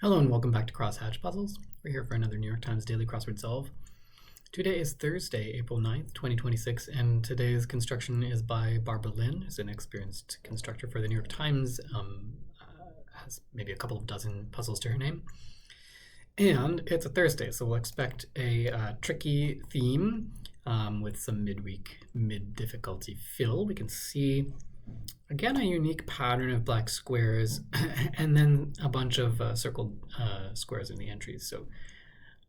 Hello and welcome back to Crosshatch Puzzles. We're here for another New York Times Daily Crossword Solve. Today is Thursday, April 9th, 2026, and today's construction is by Barbara Lin, who's an experienced constructor for the New York Times, has maybe a couple of dozen puzzles to her name. And it's a Thursday, so we'll expect a tricky theme with some midweek, mid-difficulty fill. We can see again, a unique pattern of black squares and then a bunch of circled squares in the entries. So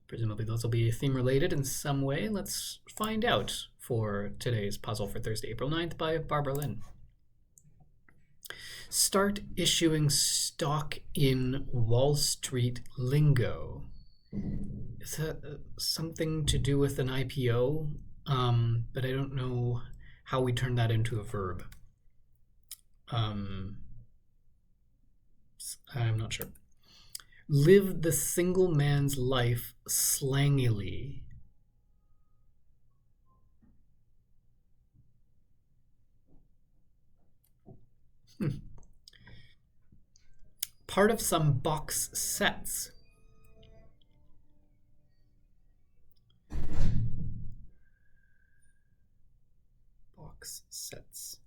presumably those will be theme related in some way. Let's find out for today's puzzle for Thursday, April 9th by Barbara Lin. Start issuing stock in Wall Street lingo. Is that something to do with an IPO? But I don't know how we turn that into a verb. I'm not sure. Live the single man's life slangily. Part of some box sets. Box sets.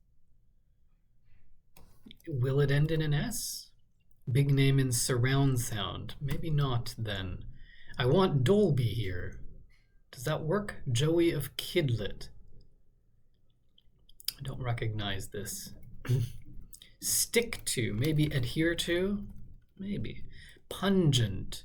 Will it end in an S? Big name in surround sound. Maybe not then. I want Dolby here. Does that work? Joey of Kidlet. I don't recognize this. Stick to. Maybe adhere to? Maybe. Pungent.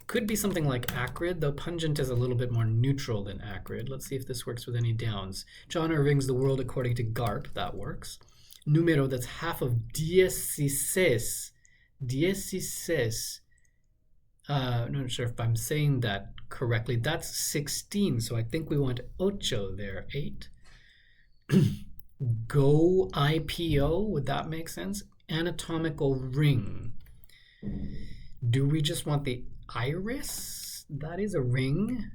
Could be something like acrid, though pungent is a little bit more neutral than acrid. Let's see if this works with any downs. John Irving's The World According to Garp. That works. Numero, that's half of 16. 16. I'm not sure if I'm saying that correctly. That's 16, so I think we want ocho there, 8. Go IPO, would that make sense? Anatomical ring. Do we just want the iris? That is a ring,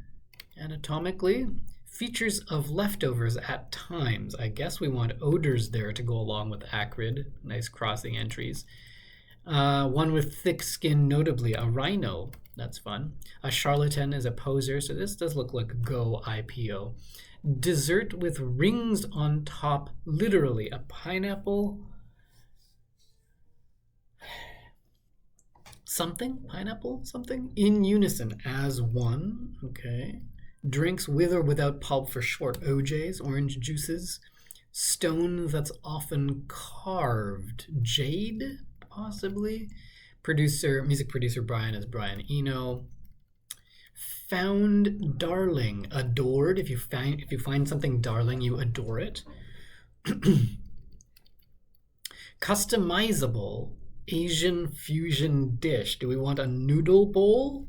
anatomically. Features of leftovers at times. I guess we want odors there to go along with acrid. Nice crossing entries. One with thick skin, notably a rhino. That's fun. A charlatan is a poser, so this does look like go IPO. Dessert with rings on top, literally. A pineapple. Something? Pineapple? Something? In unison as one. Okay. Drinks with or without pulp for short. OJs, orange juices. Stone that's often carved. Jade, possibly. Music producer Brian is Brian Eno. Found darling. Adored. If you find something darling, you adore it. Customizable. Asian fusion dish. Do we want a noodle bowl?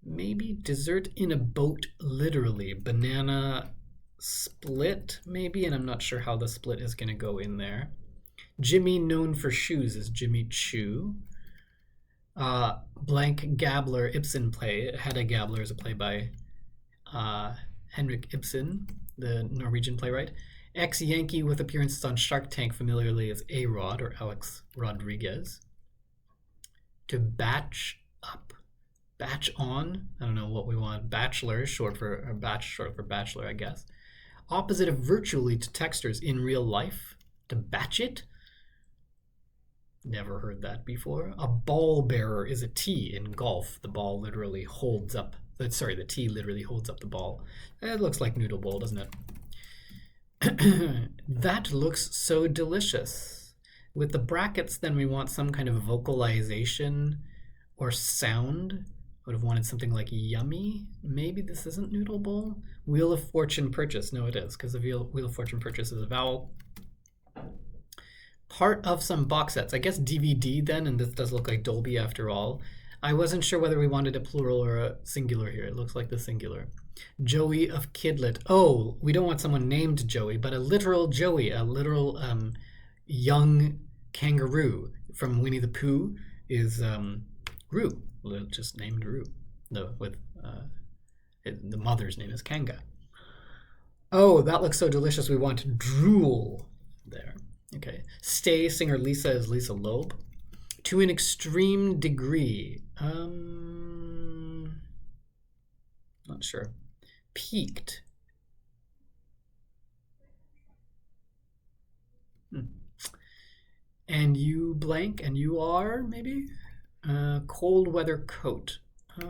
Maybe dessert in a boat, literally. Banana split, maybe, and I'm not sure how the split is going to go in there. Jimmy, known for shoes, is Jimmy Choo. Blank Gabler, Ibsen play. Hedda Gabler is a play by Henrik Ibsen, the Norwegian playwright. Ex-Yankee with appearances on Shark Tank, familiarly as A-Rod or Alex Rodriguez. To batch up. Batch on, I don't know what we want. Bachelor, short for bachelor, I guess. Opposite of virtually to texters in real life. To batch it? Never heard that before. A ball bearer is a tee in golf. The ball literally holds up, the tee literally holds up the ball. It looks like noodle bowl, doesn't it? That looks so delicious. With the brackets, then we want some kind of vocalization or sound. Would have wanted something like yummy. Maybe this isn't noodle bowl. Wheel of Fortune purchase. No, it is, because the Wheel of Fortune purchase is a vowel. Part of some box sets. I guess DVD then, and this does look like Dolby after all. I wasn't sure whether we wanted a plural or a singular here. It looks like the singular. Joey of Kidlet. Oh, we don't want someone named Joey, but a literal Joey, a literal young kangaroo from Winnie the Pooh is Roo. Just named Roo. The mother's name is Kanga. Oh, that looks so delicious. We want drool there. Okay. Stay singer Lisa is Lisa Loeb. To an extreme degree. Not sure. Peaked. And you blank, and you are, maybe? Cold weather coat.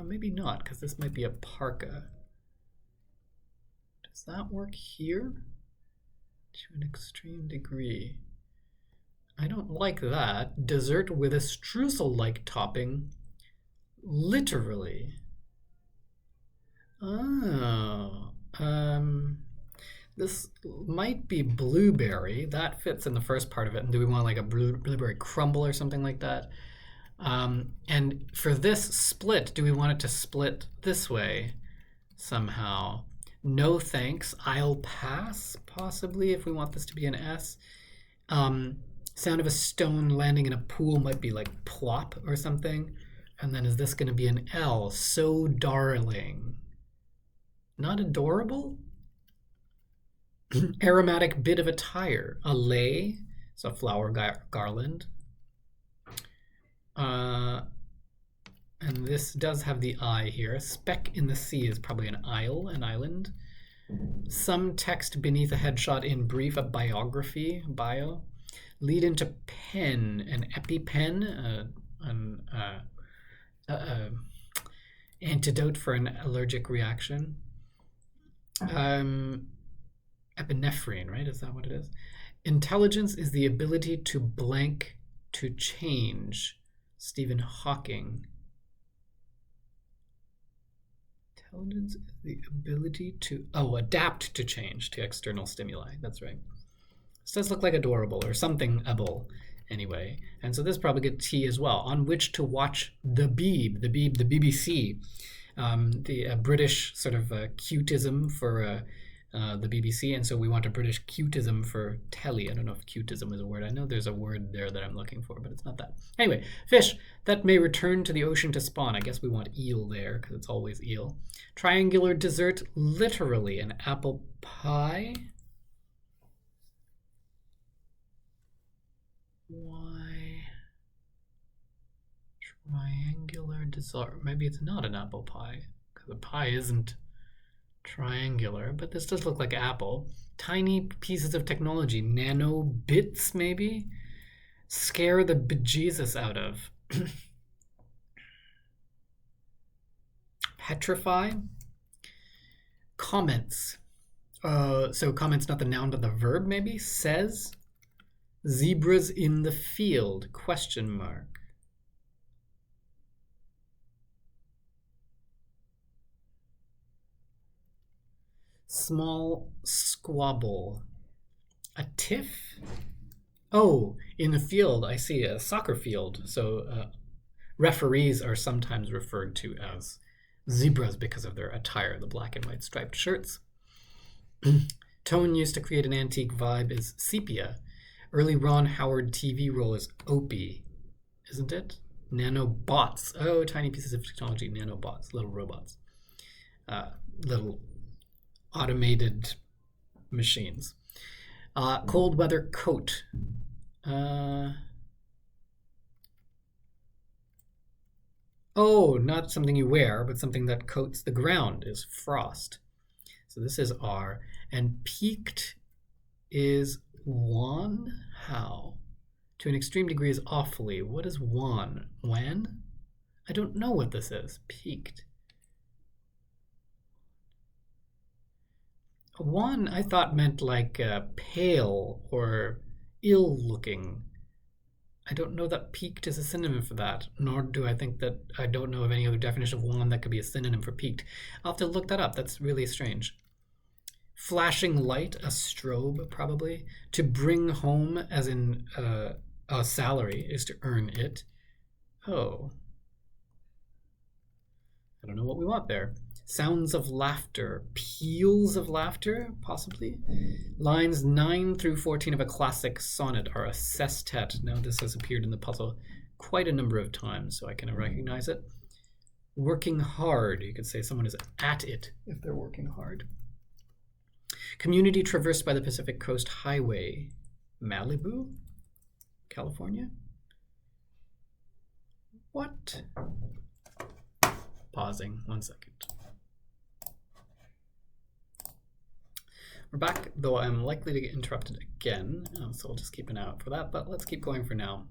Maybe not, because this might be a parka. Does that work here? To an extreme degree. I don't like that. Dessert with a streusel-like topping. Literally. Oh. This might be blueberry. That fits in the first part of it. And do we want like a blueberry crumble or something like that? And for this split, do we want it to split this way somehow? No thanks. I'll pass, possibly, if we want this to be an S. Sound of a stone landing in a pool might be like plop or something. And then is this going to be an L? So darling. Not adorable? Aromatic bit of attire. A lei, so flower garland. And this does have the I here. A speck in the sea is probably an isle, an island. Some text beneath a headshot in brief, a biography, bio. Lead into pen, an EpiPen, an antidote for an allergic reaction. Epinephrine, right? Is that what it is? Intelligence is the ability to blank to change. Stephen Hawking. Intelligence is the ability to, adapt to change to external stimuli. That's right. This does look like adorable or something able anyway. And so this probably gets T as well. On which to watch the BBC. The British sort of cutism for the BBC, and so we want a British cutism for telly. I don't know if cutism is a word. I know there's a word there that I'm looking for, but it's not that. Anyway, fish that may return to the ocean to spawn. I guess we want eel there because it's always eel. Triangular dessert, literally an apple pie. Why? Triangular dessert. Maybe it's not an apple pie because the pie isn't triangular, but this does look like apple. Tiny pieces of technology, nano bits maybe. Scare the bejesus out of. Petrify. Comments. So comments not the noun but the verb maybe. Says. Zebras in the field, question mark. Small squabble. A tiff? Oh, in the field, I see a soccer field. So referees are sometimes referred to as zebras because of their attire, the black and white striped shirts. Tone used to create an antique vibe is sepia. Early Ron Howard TV role is Opie, isn't it? Nanobots. Oh, tiny pieces of technology, nanobots, little robots. Little automated machines. Cold weather coat. Not something you wear, but something that coats the ground is frost. So this is R. And peaked is wan? How? To an extreme degree is awfully. What is wan? Wan? I don't know what this is. Peaked. Wan I thought meant like pale or ill-looking. I don't know that peaked is a synonym for that, nor do I think that I don't know of any other definition of wan that could be a synonym for peaked. I'll have to look that up. That's really strange. Flashing light, a strobe probably. To bring home, as in a salary, is to earn it. Oh. I don't know what we want there. Sounds of laughter, peals of laughter, possibly. Lines 9 through 14 of a classic sonnet are a sestet. Now this has appeared in the puzzle quite a number of times, so I can recognize it. Working hard, you could say someone is at it if they're working hard. Community traversed by the Pacific Coast Highway. Malibu, California. What? Pausing 1 second. We're back, though I'm likely to get interrupted again, so I'll just keep an eye out for that, but let's keep going for now.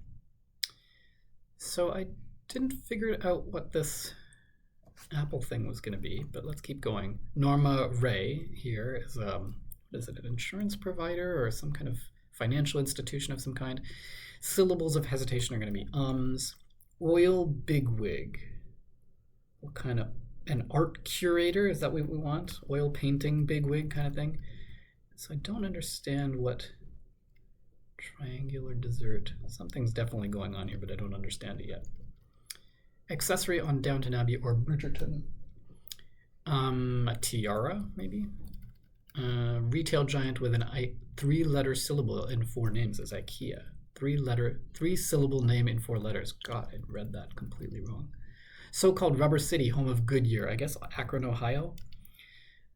So I didn't figure out what this Apple thing was going to be, but let's keep going. Norma Ray here is, what is it, an insurance provider or some kind of financial institution of some kind. Syllables of hesitation are going to be ums. Oil bigwig. What kind of, an art curator? Is that what we want? Oil painting bigwig kind of thing? So I don't understand what triangular dessert. Something's definitely going on here, but I don't understand it yet. Accessory on Downton Abbey or Bridgerton. A tiara, maybe? Retail giant with an 3-letter syllable in 4 names is IKEA. 3-syllable name in 4 letters. God, I read that completely wrong. So-called Rubber City, home of Goodyear. I guess Akron, Ohio.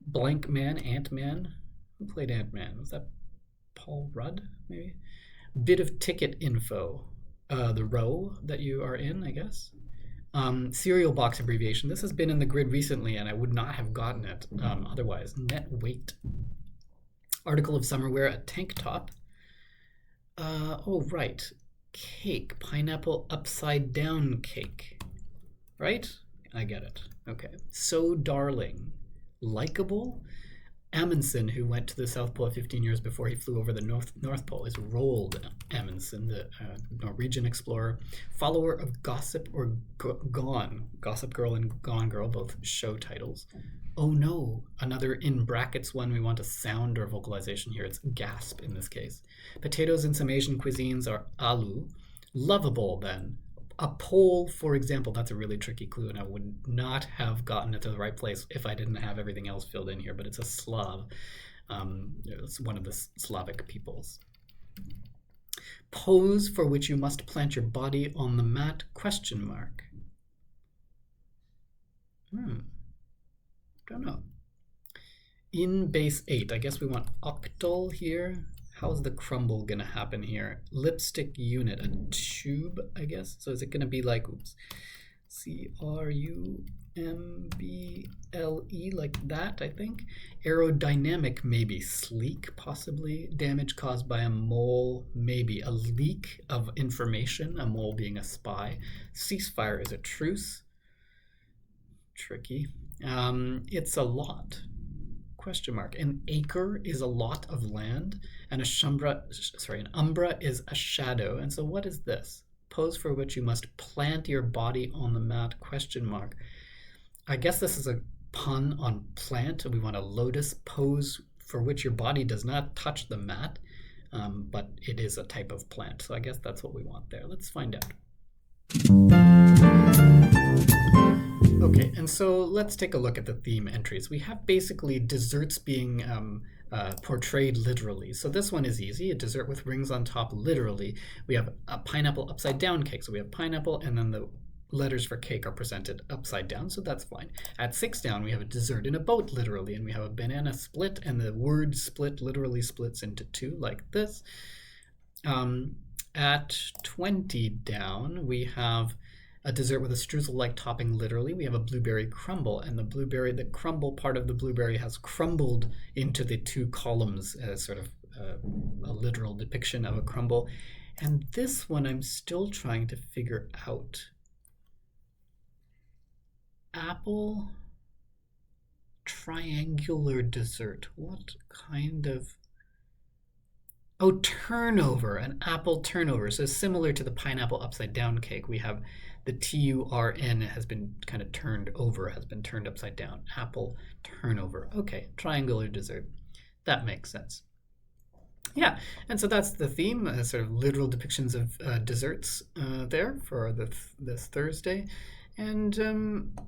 Blank Man, Ant-Man. Who played Ant-Man? Was that Paul Rudd, maybe? Bit of ticket info. The row that you are in, I guess. Cereal box abbreviation. This has been in the grid recently, and I would not have gotten it otherwise. Net weight. Article of summer wear, a tank top. Oh, right. Cake. Pineapple upside down cake. Right? I get it. Okay. So darling. Likeable. Amundsen, who went to the South Pole 15 years before he flew over the North Pole, is Roald Amundsen, the Norwegian explorer. Follower of Gossip or Gone. Gossip Girl and Gone Girl, both show titles. Oh no, another in brackets one. We want a sound or vocalization here. It's gasp in this case. Potatoes in some Asian cuisines are alu. Lovable then. A pole, for example, that's a really tricky clue, and I would not have gotten it to the right place if I didn't have everything else filled in here, but it's a Slav. It's one of the Slavic peoples. Pose for which you must plant your body on the mat, question mark. Don't know. In base 8, I guess we want octal here. How's the crumble going to happen here? Lipstick unit, a tube, I guess. So is it going to be like, oops, crumble, like that, I think. Aerodynamic, maybe. Sleek, possibly. Damage caused by a mole, maybe. A leak of information, a mole being a spy. Ceasefire is a truce. Tricky. It's a lot. Question mark. An acre is a lot of land, and an umbra is a shadow. And so what is this? Pose for which you must plant your body on the mat, question mark. I guess this is a pun on plant. We want a lotus pose for which your body does not touch the mat, but it is a type of plant. So I guess that's what we want there. Let's find out. Okay, and so let's take a look at the theme entries. We have basically desserts being portrayed literally. So this one is easy, a dessert with rings on top literally. We have a pineapple upside down cake. So we have pineapple, and then the letters for cake are presented upside down, so that's fine. At 6 down, we have a dessert in a boat literally, and we have a banana split, and the word split literally splits into 2 like this. At 20 down, we have a dessert with a streusel-like topping literally. We have a blueberry crumble, and the crumble part of the blueberry has crumbled into the 2 columns as sort of a literal depiction of a crumble. And this one I'm still trying to figure out. Apple triangular dessert. What kind of... Oh, turnover, an apple turnover. So similar to the pineapple upside down cake, we have the TURN has been kind of turned over, has been turned upside down. Apple turnover. Okay, triangular dessert. That makes sense. Yeah, and so that's the theme, sort of literal depictions of desserts there for this Thursday. And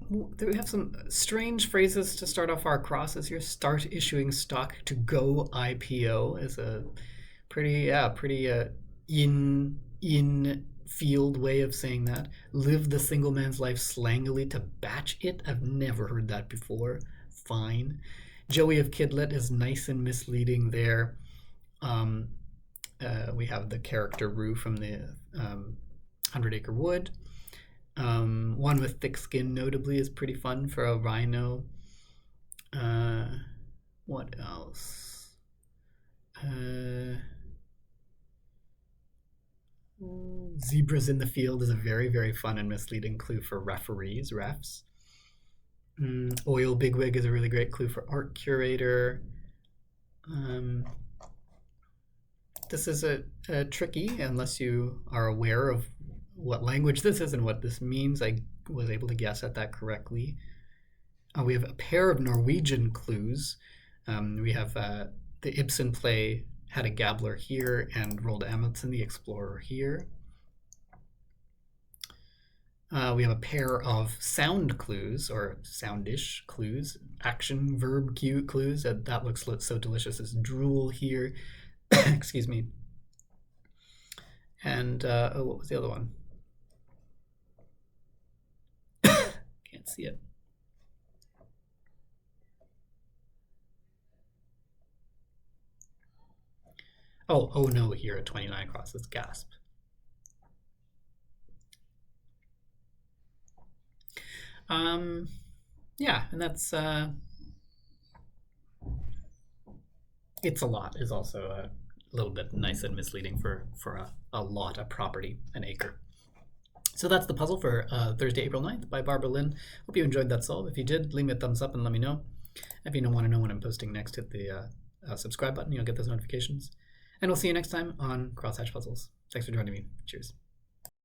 we have some strange phrases to start off our crosses here. Start issuing stock to go IPO is a pretty in field way of saying that. Live the single man's life slangily to batch it. I've never heard that before. Fine. Joey of Kidlet is nice and misleading there. We have the character Rue from the 100 Acre Wood. One with thick skin, notably, is pretty fun for a rhino. What else? Zebras in the field is a very, very fun and misleading clue for referees, refs. Oil bigwig is a really great clue for art curator. This is a tricky, unless you are aware of what language this is and what this means. I was able to guess at that correctly. We have a pair of Norwegian clues. We have the Ibsen play Had a Gabbler here and Roald Amundsen the Explorer here. We have a pair of sound clues, or soundish clues, action verb cue clues. That looks so delicious as drool here. Excuse me. And what was the other one? Can't see it. Oh no, here at 29 across, it's gasp. Yeah, and that's it's a lot is also a little bit nice and misleading for a lot, a property, an acre. So that's the puzzle for Thursday, April 9th by Barbara Lin. Hope you enjoyed that solve. If you did, leave me a thumbs up and let me know. If you don't want to know when I'm posting next, hit the subscribe button. You'll get those notifications. And we'll see you next time on Crosshatch Puzzles. Thanks for joining me. Cheers.